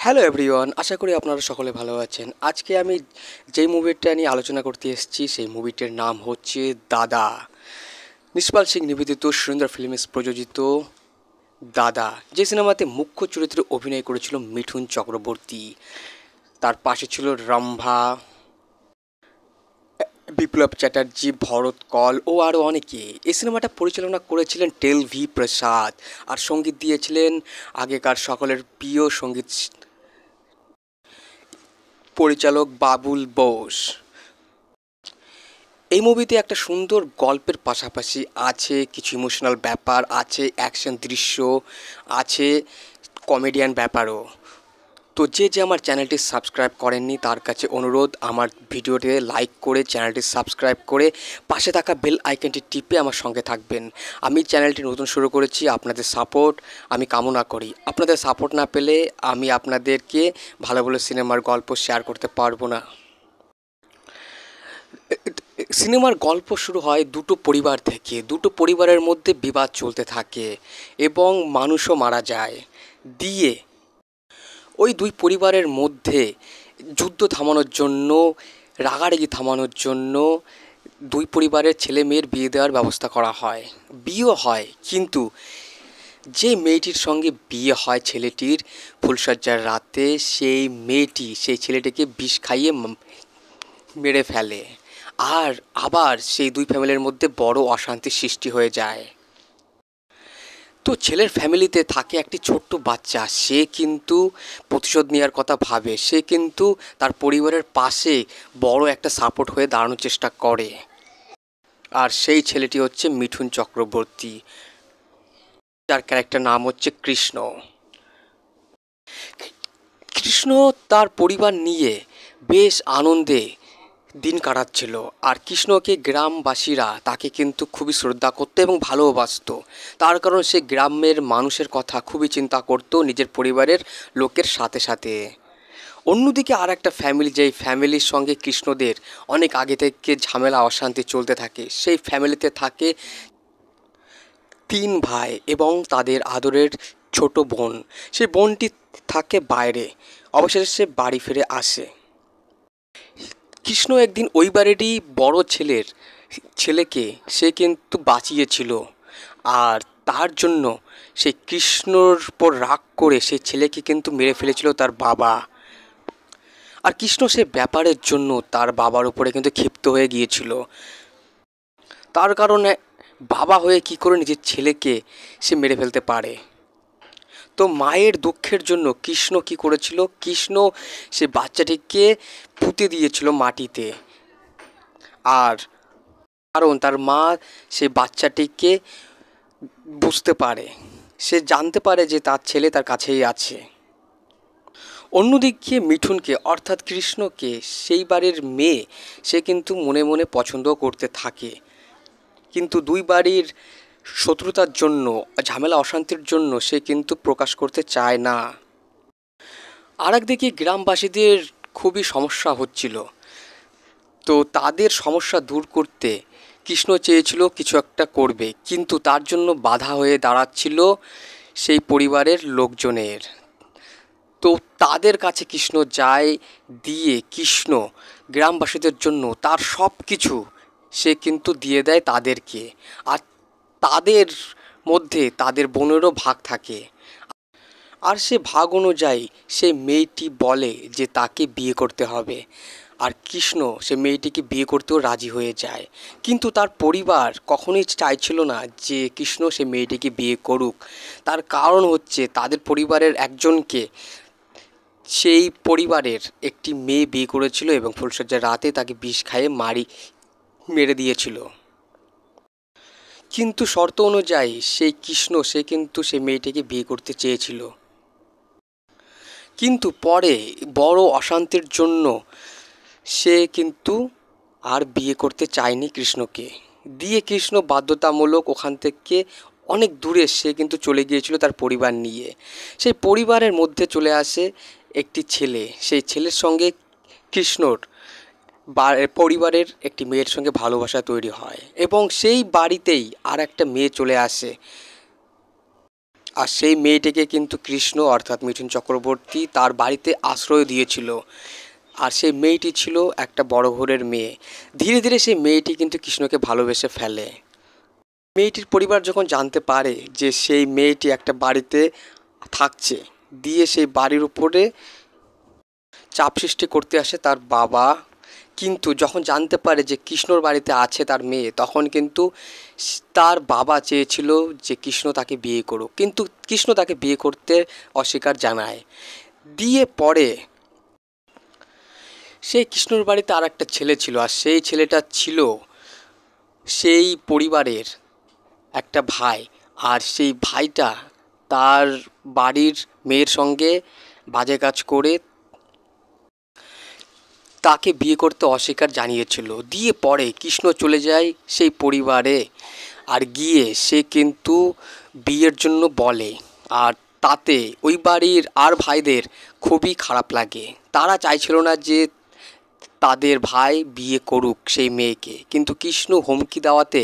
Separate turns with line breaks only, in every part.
Hello everyone, আশা করি আপনারা সকলে ভালো আছেন। আজকে আমি যেই মুভিটা নিয়ে আলোচনা করতে এসেছি সেই মুভিটির নাম হচ্ছে দাদা। নিশপাল সিং নিবেদিত সুরেন্দ্র ফিল্মস প্রযোজিত দাদা, যে সিনেমাতে মুখ্য চরিত্রে অভিনয় করেছিল মিঠুন চক্রবর্তী। তার পাশে ছিল রম্ভা, বিপ্লব চ্যাটার্জি, ভরত কল ও আরও অনেকে। এই সিনেমাটা পরিচালনা করেছিলেন টেল ভি প্রসাদ, আর সঙ্গীত দিয়েছিলেন আগেকার সকলের প্রিয় সঙ্গীত পরিচালক বাবুল বোস। এই মুভিতে একটা সুন্দর গল্পের পাশাপাশি আছে কিছু ইমোশনাল ব্যাপার, আছে অ্যাকশন দৃশ্য, আছে কমেডিয়ান ব্যাপারও। তো যে আমার চ্যানেলটি সাবস্ক্রাইব করেননি তার কাছে অনুরোধ, আমার ভিডিওতে লাইক করে চ্যানেলটি সাবস্ক্রাইব করে পাশে থাকা বেল আইকনটি টিপে আমার সঙ্গে থাকবেন। আমি চ্যানেলটি নতুন শুরু করেছি, আপনাদের সাপোর্ট আমি কামনা করি। আপনাদের সাপোর্ট না পেলে আমি আপনাদেরকে ভালো ভালো সিনেমার গল্প শেয়ার করতে পারবো না। সিনেমার গল্প শুরু হয় দুটো পরিবার থেকে। দুটো পরিবারের মধ্যে বিবাদ চলতে থাকে এবং মানুষও মারা যায়। দিয়ে ওই দুই পরিবারের মধ্যে যুদ্ধ থামানোর জন্য, রাগারাগি থামানোর জন্য দুই পরিবারের ছেলে মেয়ের বিয়ে দেওয়ার ব্যবস্থা করা হয়। বিয়েও হয়, কিন্তু যে মেয়েটির সঙ্গে বিয়ে হয় ছেলেটির ফুলশয্যার রাতে, সেই মেয়েটি সেই ছেলেটিকে বিষ খাইয়ে মেরে ফেলে। আর আবার সেই দুই ফ্যামিলির মধ্যে বড় অশান্তির সৃষ্টি হয়ে যায়। তো ছেলের ফ্যামিলিতে থাকে একটি ছোট্ট বাচ্চা, সে কিন্তু প্রতিশোধ নেওয়ার কথা ভাবে। সে কিন্তু তার পরিবারের পাশে বড় একটা সাপোর্ট হয়ে দাঁড়ানোর চেষ্টা করে। আর সেই ছেলেটি হচ্ছে মিঠুন চক্রবর্তী, যার ক্যারেক্টার নাম হচ্ছে কৃষ্ণ। কৃষ্ণ তার পরিবার নিয়ে বেশ আনন্দে দিন কাটাচ্ছিল। আর কৃষ্ণকে গ্রামবাসীরা তাকে কিন্তু খুবই শ্রদ্ধা করতো এবং ভালোবাসতো। তার কারণ সে গ্রামের মানুষের কথা খুবই চিন্তা করতো নিজের পরিবারের লোকের সাথে সাথে। অন্যদিকে আর একটা ফ্যামিলি, যেই ফ্যামিলির সঙ্গে কৃষ্ণদের অনেক আগে থেকে ঝামেলা অশান্তি চলতে থাকে, সেই ফ্যামিলিতে থাকে তিন ভাই এবং তাদের আদরের ছোট বোন। সেই বোনটি থাকে বাইরে, অবশেষে সে বাড়ি ফিরে আসে। কৃষ্ণ একদিন ওই বাড়িরই বড় ছেলেকে সে কিন্তু বাঁচিয়েছিল। আর তার জন্য সেই কৃষ্ণর উপর রাগ করে সেই ছেলেকে কিন্তু মেরে ফেলেছিল তার বাবা। আর কৃষ্ণ সে ব্যাপারের জন্য তার বাবার উপরে কিন্তু ক্ষিপ্ত হয়ে গিয়েছিল। তার কারণে বাবা হয়ে কি করে নিজের ছেলেকে সে মেরে ফেলতে পারে। তো মায়ের দুঃখের জন্য কৃষ্ণ কি করেছিল, কৃষ্ণ সে বাচ্চাটিকে পুঁতে দিয়েছিল মাটিতে। আর কারণ তার মা সে বাচ্চাটিকে বুঝতে পারে, সে জানতে পারে যে তার ছেলে তার কাছেই আছে। অন্যদিকে মিঠুনকে অর্থাৎ কৃষ্ণকে সেই বাড়ির মেয়ে সে কিন্তু মনে মনে পছন্দ করতে থাকে, কিন্তু দুই বাড়ির শত্রুতার জন্য, ঝামেলা অশান্তির জন্য সে কিন্তু প্রকাশ করতে চায় না। আর একদিকে গ্রামবাসীদের খুবই সমস্যা হচ্ছিল। তো তাদের সমস্যা দূর করতে কৃষ্ণ চেয়েছিল কিছু একটা করবে, কিন্তু তার জন্য বাধা হয়ে দাঁড়াচ্ছিল সেই পরিবারের লোকজনের। তো তাদের কাছে কৃষ্ণ যায়, দিয়ে কৃষ্ণ গ্রামবাসীদের জন্য তার সব কিছু সে কিন্তু দিয়ে দেয় তাদেরকে। আর তাদের মধ্যে তাদের বোনেরও ভাগ থাকে। আর সে ভাগ অনুযায়ী সে মেয়েটি বলে যে তাকে বিয়ে করতে হবে। আর কৃষ্ণ সে মেয়েটিকে বিয়ে করতেও রাজি হয়ে যায়, কিন্তু তার পরিবার কখনোই চাইছিল না যে কৃষ্ণ সে মেয়েটিকে বিয়ে করুক। তার কারণ হচ্ছে তাদের পরিবারের একজনকে সেই পরিবারের একটি মেয়ে বিয়ে করেছিল এবং ফুলশয্যার রাতে তাকে বিষ খাইয়ে মেরে দিয়েছিল। কিন্তু শর্ত অনুযায়ী সেই কৃষ্ণ সে কিন্তু সেই মেয়েটিকে বিয়ে করতে চেয়েছিল, কিন্তু পরে বড় অশান্তির জন্য সে কিন্তু আর বিয়ে করতে চায়নি কৃষ্ণকে। দিয়ে কৃষ্ণ বাধ্যতামূলক ওখান থেকে অনেক দূরে সে কিন্তু চলে গিয়েছিল তার পরিবার নিয়ে। সেই পরিবারের মধ্যে চলে আসে একটি ছেলে, সেই ছেলের সঙ্গে কৃষ্ণর পরিবারের একটি মেয়ের সঙ্গে ভালোবাসা তৈরি হয় এবং সেই বাড়িতেই আর একটা মেয়ে চলে আসে। আর সেই মেয়েটিকে কিন্তু কৃষ্ণ অর্থাৎ মিঠুন চক্রবর্তী তার বাড়িতে আশ্রয় দিয়েছিল। আর সেই মেয়েটি ছিল একটা বড় ঘরের মেয়ে। ধীরে ধীরে সেই মেয়েটি কিন্তু কৃষ্ণকে ভালোবেসে ফেলে। মেয়েটির পরিবার যখন জানতে পারে যে সেই মেয়েটি একটা বাড়িতে থাকছে, দিয়ে সেই বাড়ির উপরে চাপ সৃষ্টি করতে আসে তার বাবা। কিন্তু যখন জানতে পারে যে কৃষ্ণর বাড়িতে আছে তার মেয়ে, তখন কিন্তু তার বাবা চেয়েছিল যে কৃষ্ণ তাকে বিয়ে করুক, কিন্তু কৃষ্ণ তাকে বিয়ে করতে অস্বীকার জানায়। দিয়ে পরে সেই কৃষ্ণর বাড়িতে আর একটা ছেলে ছিল, আর সেই ছেলেটা ছিল সেই পরিবারের একটা ভাই। আর সেই ভাইটা তার বাড়ির মেয়ের সঙ্গে বাজে কাজ করে তাকে বিয়ে করতে অস্বীকার জানিয়েছিল। দিয়ে পরে কৃষ্ণ চলে যায় সেই পরিবারে, আর গিয়ে সে কিন্তু বিয়ের জন্য বলে। আর তাতে ওই বাড়ির আর ভাইদের খুবই খারাপ লাগে। তারা চাইছিল না যে তাদের ভাই বিয়ে করুক সেই মেয়েকে, কিন্তু কৃষ্ণ হুমকি দেওয়াতে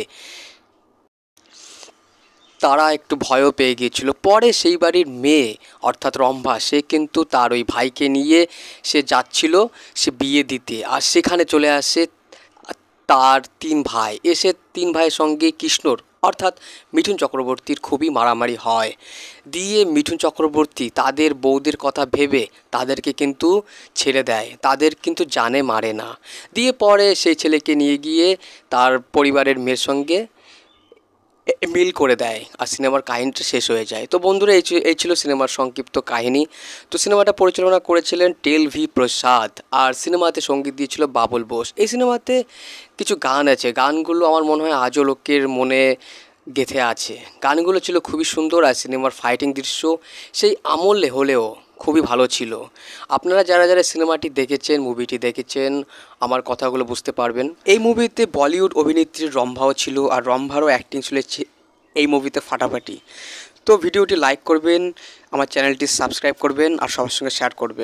তারা একটু ভয়ও পেয়ে গিয়েছিল। পরে সেই বাড়ির মেয়ে অর্থাৎ রম্ভা, সে কিন্তু তার ওই ভাইকে নিয়ে সে যাচ্ছিল সে বিয়ে দিতে। আর সেখানে চলে আসে তার 3 ভাই। এসে 3 ভাইয়ের সঙ্গে কৃষ্ণর অর্থাৎ মিঠুন চক্রবর্তীর খুবই মারামারি হয়। দিয়ে মিঠুন চক্রবর্তী তাদের বউদের কথা ভেবে তাদেরকে কিন্তু ছেড়ে দেয়, তাদের কিন্তু জানে মারে না। দিয়ে পরে সেই ছেলেকে নিয়ে গিয়ে তার পরিবারের মেয়ের সঙ্গে মিল করে দেয়, আর সিনেমার কাহিনিটা শেষ হয়ে যায়। তো বন্ধুরা, এই ছিল সিনেমার সংক্ষিপ্ত কাহিনী। তো সিনেমাটা পরিচালনা করেছিলেন টেল ভি প্রসাদ, আর সিনেমাতে সঙ্গীত দিয়েছিল বাবুল বোস। এই সিনেমাতে কিছু গান আছে, গানগুলো আমার মনে হয় আজও লোকের মনে গেঁথে আছে। গানগুলো ছিল খুবই সুন্দর, আর সিনেমার ফাইটিং দৃশ্য সেই আমলে হলেও খুবই ভালো ছিল। আপনারা যারা যারা সিনেমাটি দেখেছেন, মুভিটি দেখেছেন, আমার কথাগুলো বুঝতে পারবেন। এই মুভিতে বলিউড অভিনেত্রী রম্ভাও ছিল, আর রম্ভারও অ্যাক্টিং ছিল এই মুভিতে ফাটাফাটি। তো ভিডিওটি লাইক করবেন, আমার চ্যানেলটি সাবস্ক্রাইব করবেন, আর সবার সঙ্গে শেয়ার করবেন।